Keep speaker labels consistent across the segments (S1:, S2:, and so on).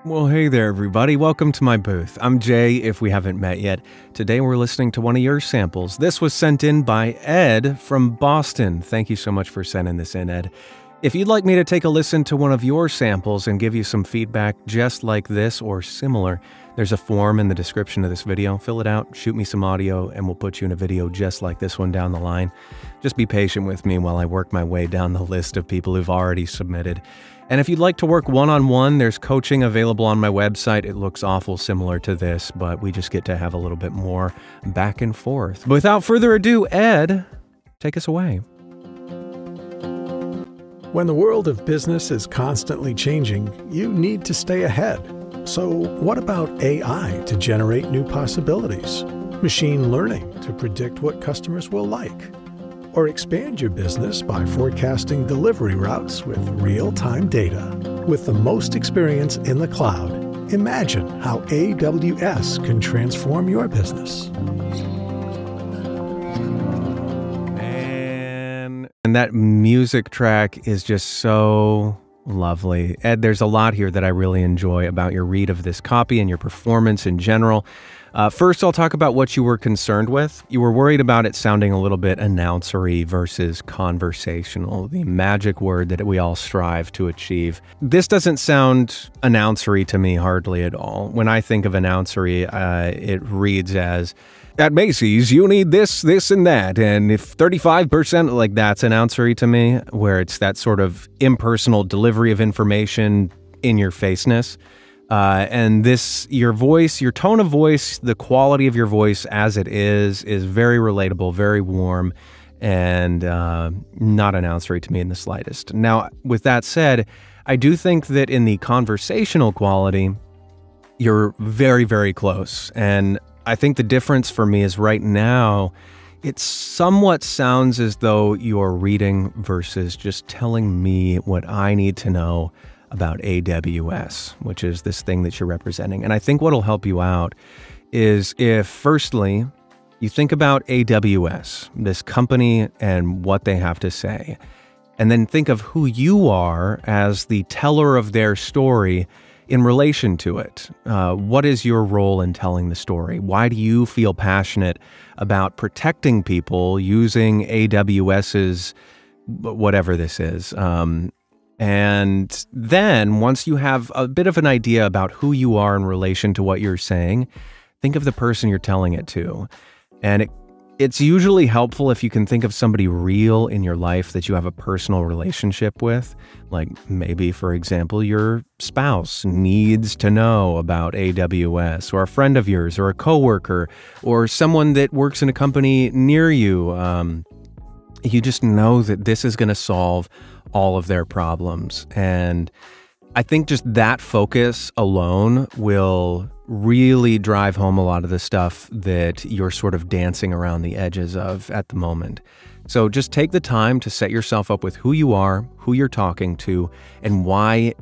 S1: Well, hey there, everybody. Welcome to my booth. I'm Jay, if we haven't met yet. Today, we're listening to one of your samples. This was sent in by Ed from Boston. Thank you so much for sending this in, Ed. If you'd like me to take a listen to one of your samples and give you some feedback just like this or similar, there's a form in the description of this video. Fill it out, shoot me some audio, and we'll put you in a video just like this one down the line. Just be patient with me while I work my way down the list of people who've already submitted. And if you'd like to work one-on-one, there's coaching available on my website. It looks awful similar to this, but we just get to have a little bit more back and forth. Without further ado, Ed, take us away.
S2: When the world of business is constantly changing, you need to stay ahead. So what about AI to generate new possibilities? Machine learning to predict what customers will like? Or expand your business by forecasting delivery routes with real-time data. With the most experience in the cloud, imagine how AWS can transform your business.
S1: Man, and that music track is just so lovely. Ed, there's a lot here that I really enjoy about your read of this copy and your performance in general. First, I'll talk about what you were concerned with. You were worried about it sounding a little bit announcery versus conversational, the magic word that we all strive to achieve. This doesn't sound announcery to me hardly at all. When I think of announcery, it reads as, at Macy's, you need this, this, and that. And if 35%, like that's announcery to me, where it's that sort of impersonal delivery of information in your faceness. And this, your voice, your tone of voice, the quality of your voice as it is very relatable, very warm, and not announcery to me in the slightest. Now, with that said, I do think that in the conversational quality, you're very, very close. And I think the difference for me is right now, it somewhat sounds as though you're reading versus just telling me what I need to know about AWS, which is this thing that you're representing. And I think what'll help you out is if, firstly, you think about AWS, this company and what they have to say, and then think of who you are as the teller of their story in relation to it. What is your role in telling the story? Why do you feel passionate about protecting people using AWS's whatever this is? And then once you have a bit of an idea about who you are in relation to what you're saying, think of the person you're telling it to. And it's usually helpful if you can think of somebody real in your life that you have a personal relationship with. Like maybe, for example, your spouse needs to know about AWS, or a friend of yours, or a coworker, or someone that works in a company near you. You just know that this is going to solve all of their problems. And I think just that focus alone will really drive home a lot of the stuff that you're sort of dancing around the edges of at the moment. So just take the time to set yourself up with who you are, who you're talking to, and why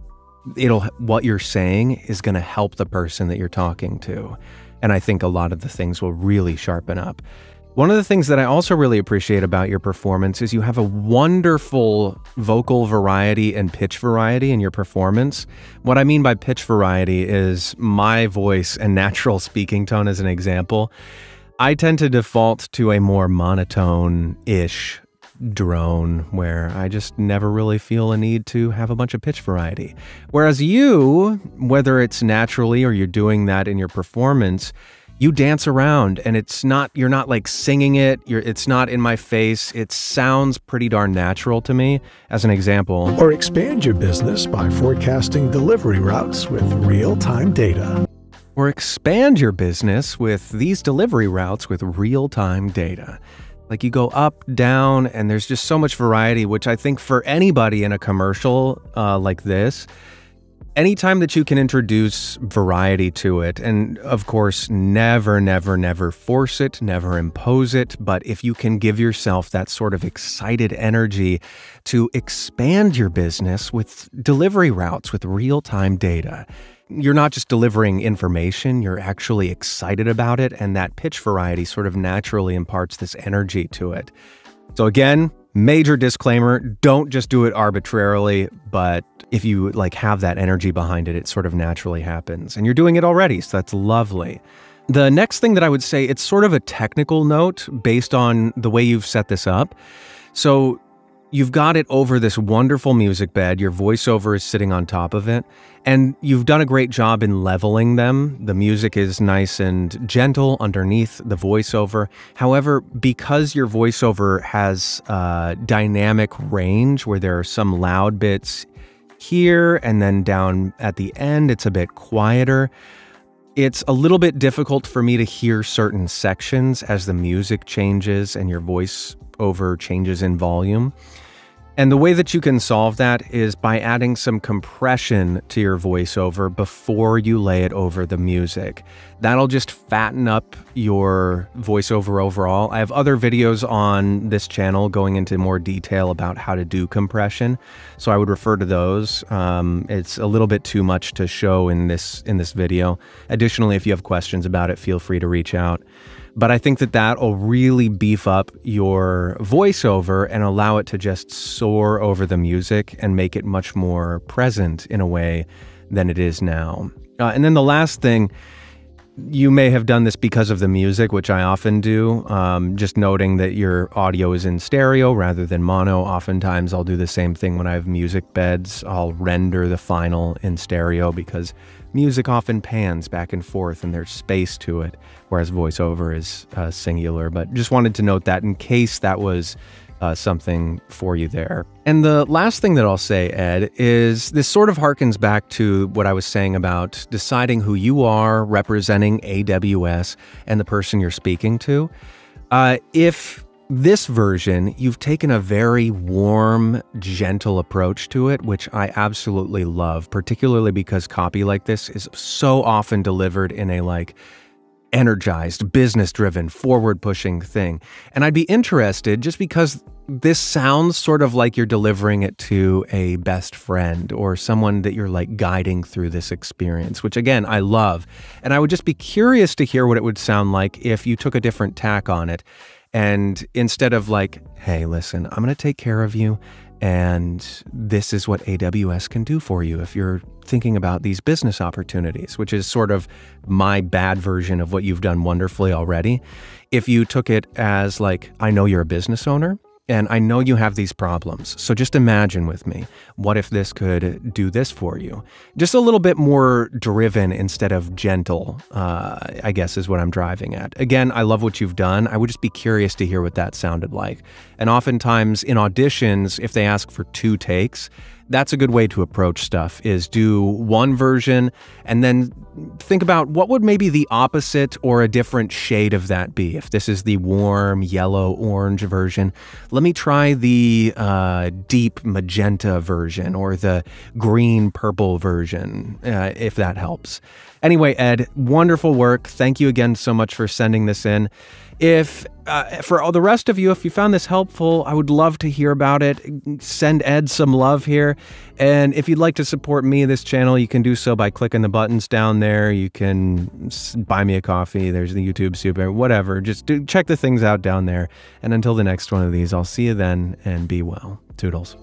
S1: what you're saying is going to help the person that you're talking to. And I think a lot of the things will really sharpen up. One of the things that I also really appreciate about your performance is you have a wonderful vocal variety and pitch variety in your performance. What I mean by pitch variety is my voice and natural speaking tone as an example. I tend to default to a more monotone-ish drone where I just never really feel a need to have a bunch of pitch variety. Whereas you, whether it's naturally or you're doing that in your performance, you dance around and you're not like singing it. It's not in my face. It sounds pretty darn natural to me, as an example.
S2: Or expand your business by forecasting delivery routes with real-time data.
S1: Or expand your business with these delivery routes with real-time data. Like you go up, down, and there's just so much variety, which I think for anybody in a commercial like this, anytime that you can introduce variety to it, and of course, never, never, never force it, never impose it, but if you can give yourself that sort of excited energy to expand your business with delivery routes, with real-time data, you're not just delivering information, you're actually excited about it, and that pitch variety sort of naturally imparts this energy to it. So again, Major disclaimer, don't just do it arbitrarily, but if you like have that energy behind it, it sort of naturally happens. And you're doing it already, so that's lovely. The next thing that I would say, it's sort of a technical note based on the way you've set this up. So you've got it over this wonderful music bed, your voiceover is sitting on top of it, and you've done a great job in leveling them. The music is nice and gentle underneath the voiceover. However, because your voiceover has dynamic range where there are some loud bits here and then down at the end, it's a bit quieter. It's a little bit difficult for me to hear certain sections as the music changes and your voiceover changes in volume. And the way that you can solve that is by adding some compression to your voiceover before you lay it over the music. That'll just fatten up your voiceover overall. I have other videos on this channel going into more detail about how to do compression, so I would refer to those. It's a little bit too much to show in this video. Additionally, if you have questions about it, feel free to reach out. But I think that that'll really beef up your voiceover and allow it to just soar over the music and make it much more present in a way than it is now. And then the last thing, you may have done this because of the music, which I often do, just noting that your audio is in stereo rather than mono. Oftentimes I'll do the same thing when I have music beds. I'll render the final in stereo because music often pans back and forth and there's space to it, whereas voiceover is singular. But just wanted to note that in case that was something for you there. And the last thing that I'll say, Ed, is this sort of harkens back to what I was saying about deciding who you are, representing AWS and the person you're speaking to. If this version, you've taken a very warm, gentle approach to it, which I absolutely love, particularly because copy like this is so often delivered in a energized, business-driven, forward-pushing thing. And I'd be interested, just because this sounds sort of like you're delivering it to a best friend or someone that you're guiding through this experience, which again, I love. And I would just be curious to hear what it would sound like if you took a different tack on it. And instead of hey, listen, I'm going to take care of you, and this is what AWS can do for you if you're thinking about these business opportunities, which is sort of my bad version of what you've done wonderfully already. If you took it as I know you're a business owner, and I know you have these problems, so just imagine with me, what if this could do this for you? Just a little bit more driven instead of gentle, I guess is what I'm driving at. Again, I love what you've done. I would just be curious to hear what that sounded like. And oftentimes in auditions, if they ask for 2 takes, that's a good way to approach stuff, is do one version and then think about what would maybe the opposite or a different shade of that be. If this is the warm yellow-orange version, let me try the deep magenta version or the green-purple version, if that helps. Anyway, Ed, wonderful work. Thank you again so much for sending this in. If for all the rest of you, if you found this helpful, I would love to hear about it. Send Ed some love here. And if you'd like to support me, this channel, you can do so by clicking the buttons down there. You can buy me a coffee. There's the YouTube super, whatever. Just check the things out down there. And until the next one of these, I'll see you then, and be well. Toodles.